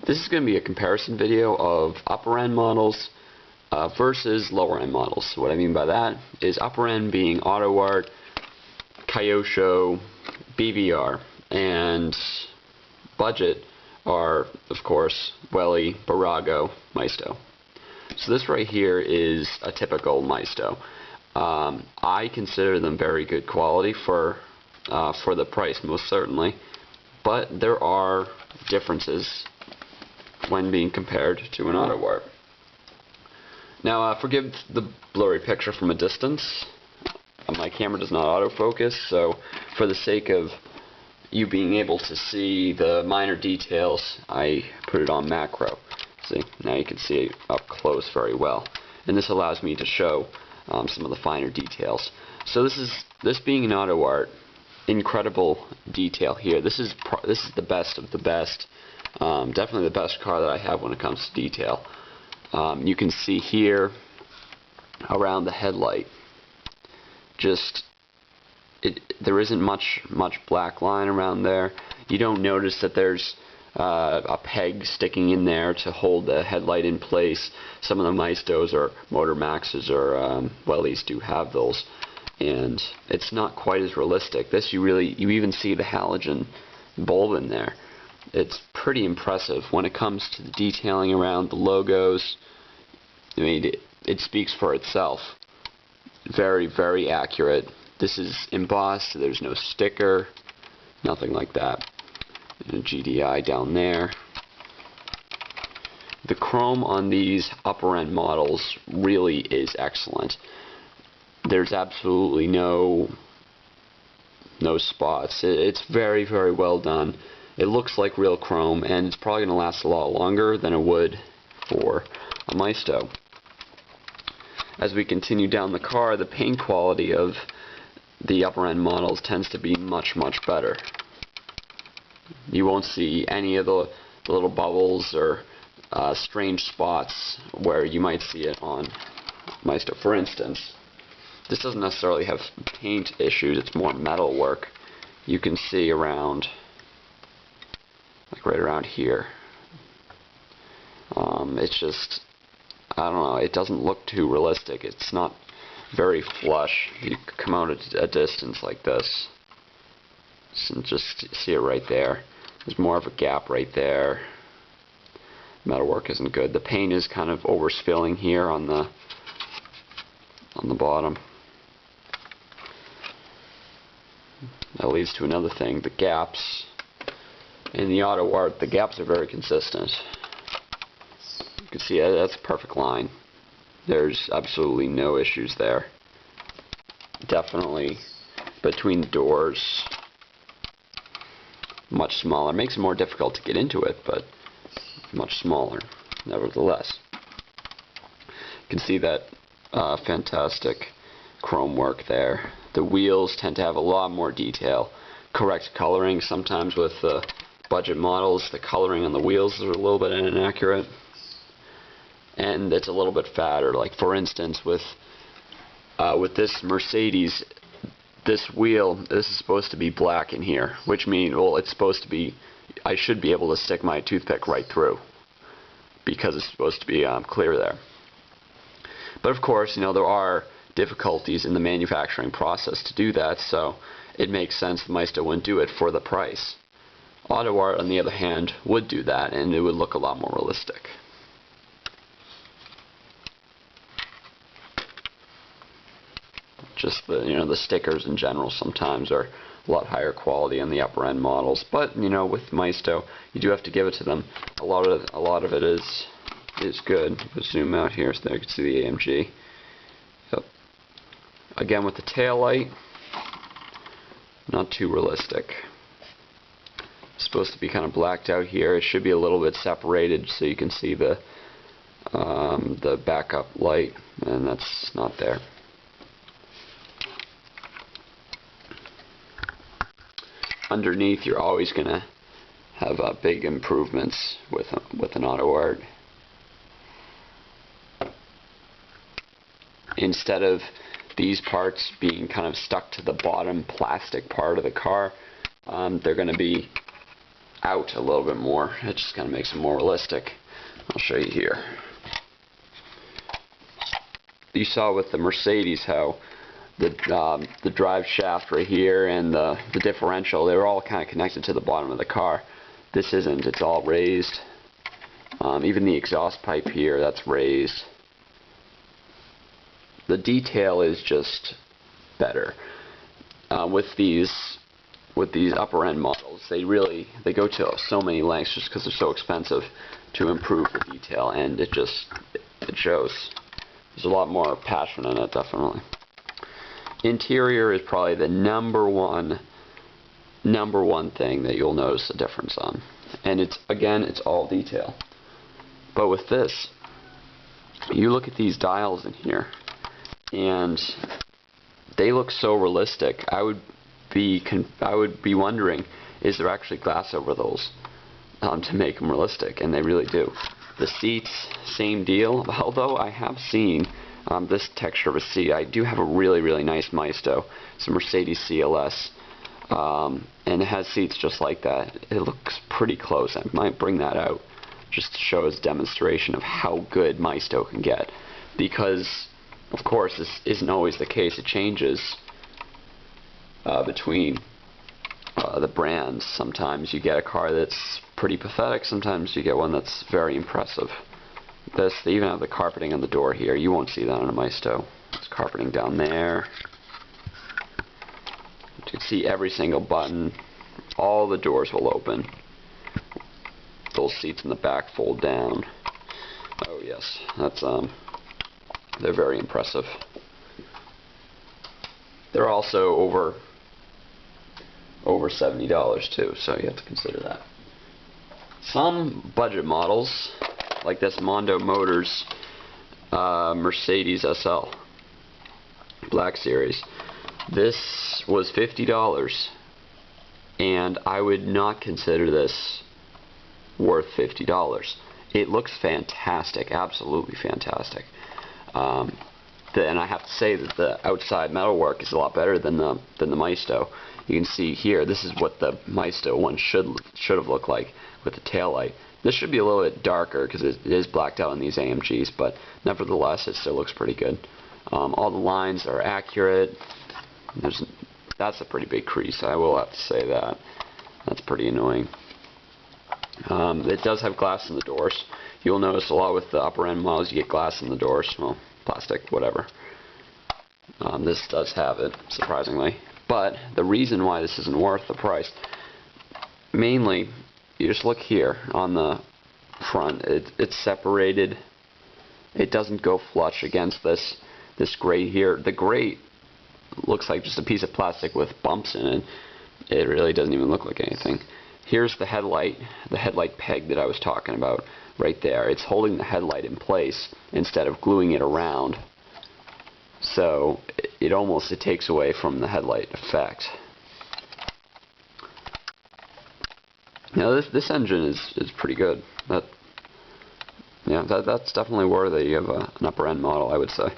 This is going to be a comparison video of upper end models versus lower end models. So what I mean by that is upper end being Autoart, Kyosho, BVR, and budget are, of course, Welly, Barago, Maisto. So this right here is a typical Maisto. I consider them very good quality for the price, most certainly, but there are differences when being compared to an Autoart. Now, forgive the blurry picture from a distance. My camera does not autofocus, so for the sake of you being able to see the minor details, I put it on macro. See, now you can see it up close very well, and this allows me to show some of the finer details. So this being an Autoart, incredible detail here. This is the best of the best. Definitely the best car that I have when it comes to detail. You can see here around the headlight, there isn't much black line around there. You don't notice that there's a peg sticking in there to hold the headlight in place. Some of the Maistos or Motor Maxes or Wellys do have those, and it's not quite as realistic. This you even see the halogen bulb in there. It's pretty impressive when it comes to the detailing around the logos. I mean, it speaks for itself. Very, very accurate. This is embossed, so there's no sticker, nothing like that. And a GDI down there. The chrome on these upper end models really is excellent. There's absolutely no spots. It's very, very well done. It looks like real chrome, and it's probably going to last a lot longer than it would for a Maisto. As we continue down the car, the paint quality of the upper end models tends to be much, much better. You won't see any of the little bubbles or strange spots where you might see it on Maisto. For instance, this doesn't necessarily have paint issues, it's more metal work. You can see around, like right around here. It's just, I don't know, it doesn't look too realistic. It's not very flush. You come out at a distance like this and just see it right there. There's more of a gap right there. Metalwork isn't good. The paint is kind of overspilling here on the bottom. That leads to another thing, the gaps. In the Autoart, the gaps are very consistent. You can see that's a perfect line. There's absolutely no issues there. Definitely between the doors, much smaller. Makes it more difficult to get into it, but much smaller nevertheless. You can see that fantastic chrome work there. The wheels tend to have a lot more detail. Correct coloring. Sometimes with budget models, the coloring on the wheels is a little bit inaccurate, and it's a little bit fatter. Like for instance, with this Mercedes, this wheel, this is supposed to be black in here, which means, well, it's supposed to be, I should be able to stick my toothpick right through because it's supposed to be clear there. But of course, there are difficulties in the manufacturing process to do that, so it makes sense the Maisto wouldn't do it for the price. Autoart, on the other hand, would do that, and it would look a lot more realistic. Just the stickers in general sometimes are a lot higher quality on the upper end models, but with Maisto, you do have to give it to them. A lot of it is good. Let's zoom out here so that you can see the AMG. Yep. Again, with the tail light, not too realistic. It's supposed to be kind of blacked out here. It should be a little bit separated so you can see the backup light, and that's not there. Underneath, you're always going to have big improvements with an Autoart. Instead of these parts being kind of stuck to the bottom plastic part of the car, they're going to be out a little bit more. It just kind of makes it more realistic. I'll show you here. You saw with the Mercedes how the drive shaft right here and the differential, they were all kind of connected to the bottom of the car. This isn't. It's all raised. Even the exhaust pipe here, that's raised. The detail is just better. With these upper end models, they go to so many lengths just because they're so expensive to improve the detail, and it shows. There's a lot more passion in it, definitely. Interior is probably the number one thing that you'll notice a difference on, and it's all detail. But with this, you look at these dials in here, and they look so realistic. I would be wondering, is there actually glass over those to make them realistic? And they really do. The seats, same deal. Although I have seen this texture of a seat. I do have a really nice Maisto. It's a Mercedes CLS, and it has seats just like that. It looks pretty close. I might bring that out just to show as a demonstration of how good Maisto can get. Because, of course, this isn't always the case. It changes between the brands. Sometimes you get a car that's pretty pathetic. Sometimes you get one that's very impressive. They even have the carpeting on the door here. You won't see that on a Maisto. There's carpeting down there. You can see every single button. All the doors will open. Those seats in the back fold down. Oh yes, that's they're very impressive. They're also over $70 too, so you have to consider that. Some budget models, like this Mondo Motors Mercedes SL Black Series, this was $50, and I would not consider this worth $50. It looks fantastic, absolutely fantastic. And I have to say that the outside metalwork is a lot better than the Maisto. You can see here, this is what the Maisto one should have looked like with the taillight. This should be a little bit darker because it is blacked out in these AMGs, but nevertheless it still looks pretty good. All the lines are accurate. That's a pretty big crease, I will have to say that. That's pretty annoying. It does have glass in the doors. You'll notice a lot with the upper end models you get glass in the doors. Well, plastic, whatever. This does have it, surprisingly. But the reason why this isn't worth the price, mainly, you just look here on the front. It's separated. It doesn't go flush against this grate here. The grate looks like just a piece of plastic with bumps in it. It really doesn't even look like anything. Here's the headlight peg that I was talking about right there. It's holding the headlight in place instead of gluing it around. So it takes away from the headlight effect. Now this engine is pretty good. That's definitely worthy of an upper end model, I would say.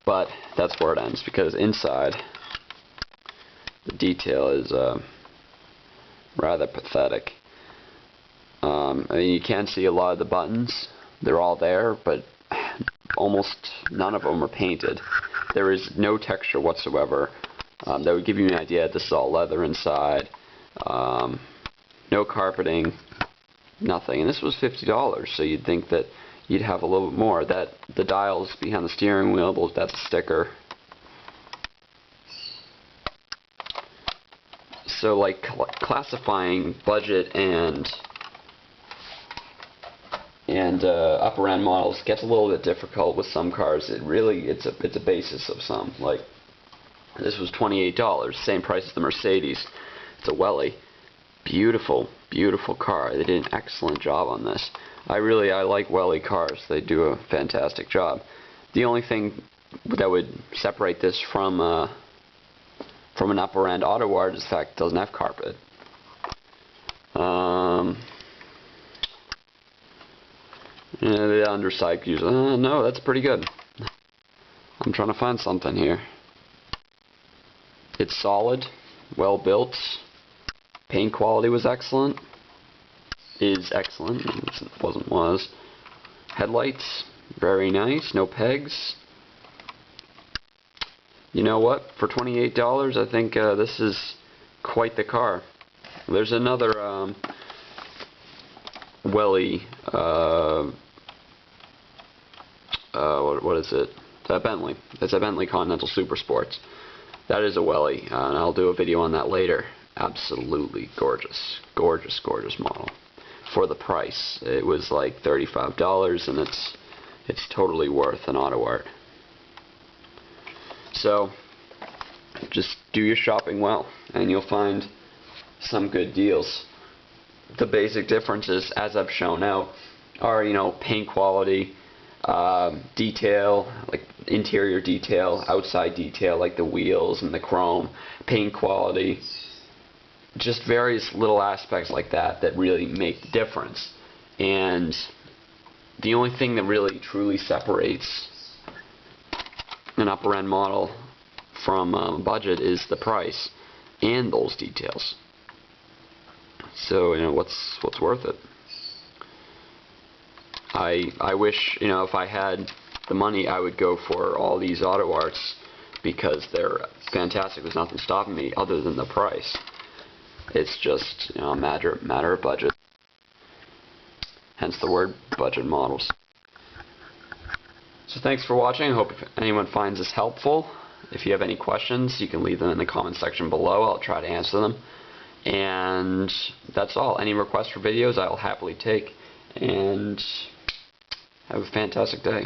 But that's where it ends, because inside the detail is rather pathetic. I mean, you can see a lot of the buttons. They're all there, but almost none of them are painted. There is no texture whatsoever. That would give you an idea. This is all leather inside. No carpeting. Nothing. And this was $50, so you'd think that you'd have a little bit more. The dials behind the steering wheel, that's a sticker. So, like, classifying budget and upper end models gets a little bit difficult with some cars. It's a basis of some. Like, this was $28, same price as the Mercedes. It's a Welly. Beautiful car. They did an excellent job on this. I like Welly cars. They do a fantastic job. The only thing that would separate this from an upper end Autoart is the fact it doesn't have carpet. The underside usually, no, that's pretty good. I'm trying to find something here. It's solid, well built. Paint quality was excellent. is excellent. It was. Headlights, very nice. No pegs. You know what? For $28, I think this is quite the car. There's another welly. What is it? Bentley. It's a Bentley Continental Super Sports. That is a welly, and I'll do a video on that later. Absolutely gorgeous, gorgeous, gorgeous model. For the price, it was like $35, and it's totally worth an Autoart. So just do your shopping well, and you'll find some good deals. The basic differences, as I've shown out, are paint quality, detail, like interior detail, outside detail, like the wheels and the chrome, paint quality, just various little aspects like that that really make the difference. And the only thing that really truly separates an upper end model from a budget is the price and those details. So what's worth it? I wish if I had the money, I would go for all these Autoarts because they're fantastic. There's nothing stopping me other than the price. It's just a matter of budget. Hence the word budget models. So thanks for watching. I hope if anyone finds this helpful. If you have any questions, you can leave them in the comment section below. I'll try to answer them. And that's all. Any requests for videos, I'll happily take. And have a fantastic day.